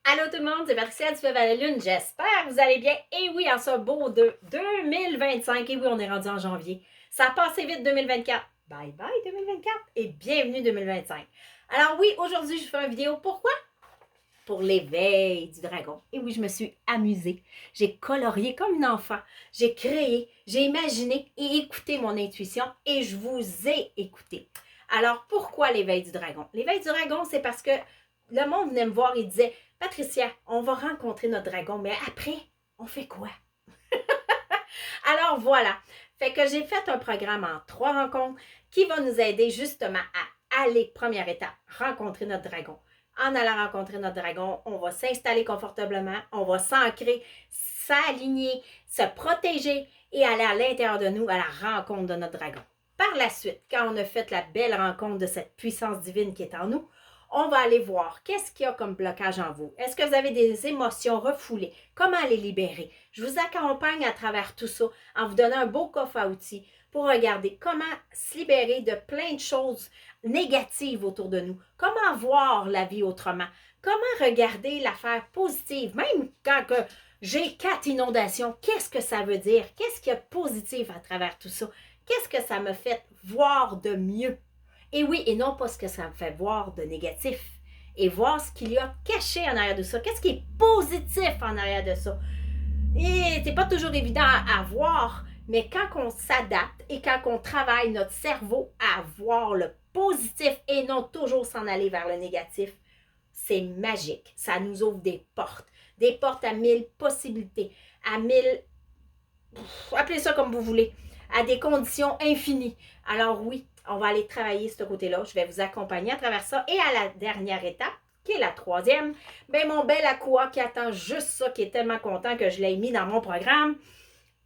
Allô tout le monde, c'est Patricia du Feu à la Lune. J'espère que vous allez bien. Et oui, en ce beau 2025. Et oui, on est rendu en janvier. Ça a passé vite 2024. Bye bye 2024 et bienvenue 2025. Alors oui, aujourd'hui, je fais une vidéo. Pourquoi? Pour l'éveil du dragon. Et oui, je me suis amusée. J'ai colorié comme une enfant. J'ai créé, j'ai imaginé et écouté mon intuition et je vous ai écouté. Alors, pourquoi l'éveil du dragon? L'éveil du dragon, c'est parce que le monde venait me voir et disait, Patricia, on va rencontrer notre dragon, mais après, on fait quoi? Alors voilà, fait que j'ai fait un programme en 3 rencontres qui va nous aider justement à aller, première étape, rencontrer notre dragon. En allant rencontrer notre dragon, on va s'installer confortablement, on va s'ancrer, s'aligner, se protéger et aller à l'intérieur de nous à la rencontre de notre dragon. Par la suite, quand on a fait la belle rencontre de cette puissance divine qui est en nous, on va aller voir qu'est-ce qu'il y a comme blocage en vous. Est-ce que vous avez des émotions refoulées? Comment les libérer? Je vous accompagne à travers tout ça en vous donnant un beau coffre à outils pour regarder comment se libérer de plein de choses négatives autour de nous. Comment voir la vie autrement? Comment regarder l'affaire positive? Même quand j'ai 4 inondations, qu'est-ce que ça veut dire? Qu'est-ce qu'il y a de positif à travers tout ça? Qu'est-ce que ça me fait voir de mieux? Et oui, et non pas ce que ça me fait voir de négatif. Et voir ce qu'il y a caché en arrière de ça. Qu'est-ce qui est positif en arrière de ça? Et c'est pas toujours évident à voir, mais quand on s'adapte et quand on travaille notre cerveau à voir le positif et non toujours s'en aller vers le négatif, c'est magique. Ça nous ouvre des portes à 1000 possibilités, à 1000, appelez ça comme vous voulez, à des conditions infinies. Alors oui, on va aller travailler ce côté-là. Je vais vous accompagner à travers ça. Et à la dernière étape, qui est la troisième, ben mon bel Aqua qui attend juste ça, qui est tellement content que je l'ai mis dans mon programme,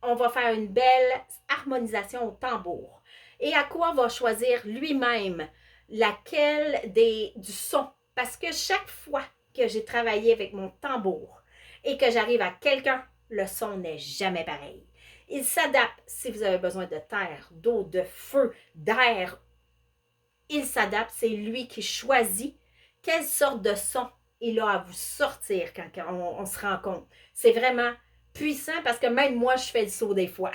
on va faire une belle harmonisation au tambour. Et Aqua va choisir lui-même laquelle du son. Parce que chaque fois que j'ai travaillé avec mon tambour et que j'arrive à quelqu'un, le son n'est jamais pareil. Il s'adapte si vous avez besoin de terre, d'eau, de feu, d'air. Il s'adapte, c'est lui qui choisit quelle sorte de son il a à vous sortir quand on se rencontre. C'est vraiment puissant parce que même moi, je fais le saut des fois.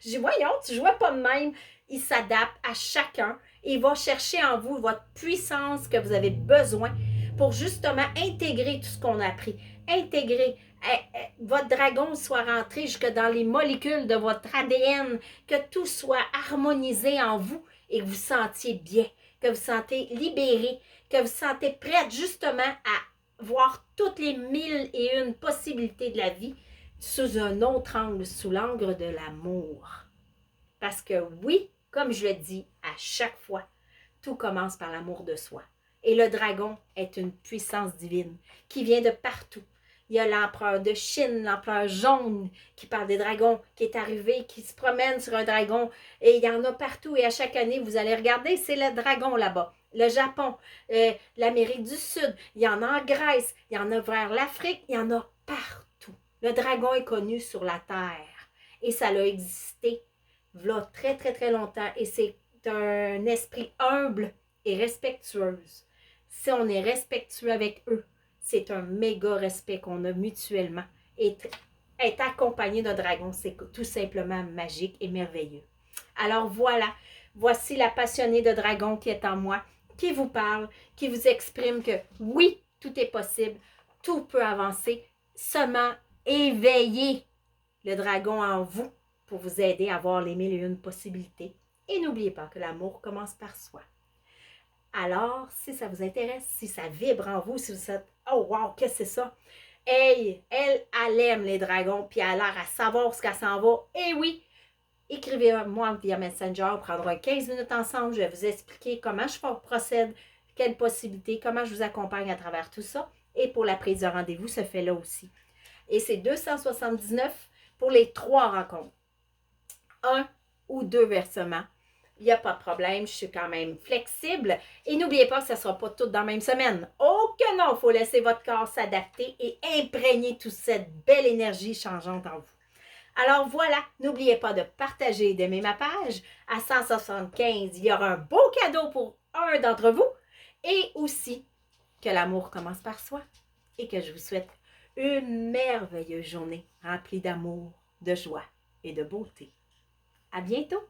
Je dis, voyons, tu jouais pas de même. Il s'adapte à chacun et il va chercher en vous votre puissance que vous avez besoin pour justement intégrer tout ce qu'on a appris. Intégrer, votre dragon soit rentré jusque dans les molécules de votre ADN, que tout soit harmonisé en vous et que vous sentiez bien, que vous sentez libéré, que vous sentez prête justement à voir toutes les 1001 possibilités de la vie sous un autre angle, sous l'angle de l'amour. Parce que oui, comme je le dis à chaque fois, tout commence par l'amour de soi. Et le dragon est une puissance divine qui vient de partout. Il y a l'empereur de Chine, l'empereur jaune qui parle des dragons, qui est arrivé, qui se promène sur un dragon. Et il y en a partout. Et à chaque année, vous allez regarder, c'est le dragon là-bas. Le Japon, l'Amérique du Sud, il y en a en Grèce, il y en a vers l'Afrique, il y en a partout. Le dragon est connu sur la terre. Et ça a existé là très, très, très longtemps. Et c'est un esprit humble et respectueuse. Si on est respectueux avec eux, c'est un méga respect qu'on a mutuellement. Et être accompagné d'un dragon, c'est tout simplement magique et merveilleux. Alors voilà, voici la passionnée de dragon qui est en moi, qui vous parle, qui vous exprime que oui, tout est possible, tout peut avancer, seulement éveillez le dragon en vous pour vous aider à voir les 1001 possibilités. Et n'oubliez pas que l'amour commence par soi. Alors, si ça vous intéresse, si ça vibre en vous, si vous êtes « Oh wow, qu'est-ce que c'est ça? » Hey, elle aime les dragons, puis elle a l'air à savoir ce qu'elle s'en va. Et oui, écrivez-moi via Messenger, on prendra 15 minutes ensemble, je vais vous expliquer comment je procède, quelles possibilités, comment je vous accompagne à travers tout ça. Et pour la prise de rendez-vous, se fait là aussi. Et c'est 279 pour les 3 rencontres. 1 ou 2 versements. Il n'y a pas de problème, je suis quand même flexible. Et n'oubliez pas que ce ne sera pas tout dans la même semaine. Oh que non, il faut laisser votre corps s'adapter et imprégner toute cette belle énergie changeante en vous. Alors voilà, n'oubliez pas de partager et d'aimer ma page. À 175, il y aura un beau cadeau pour un d'entre vous. Et aussi, que l'amour commence par soi. et que je vous souhaite une merveilleuse journée remplie d'amour, de joie et de beauté. À bientôt!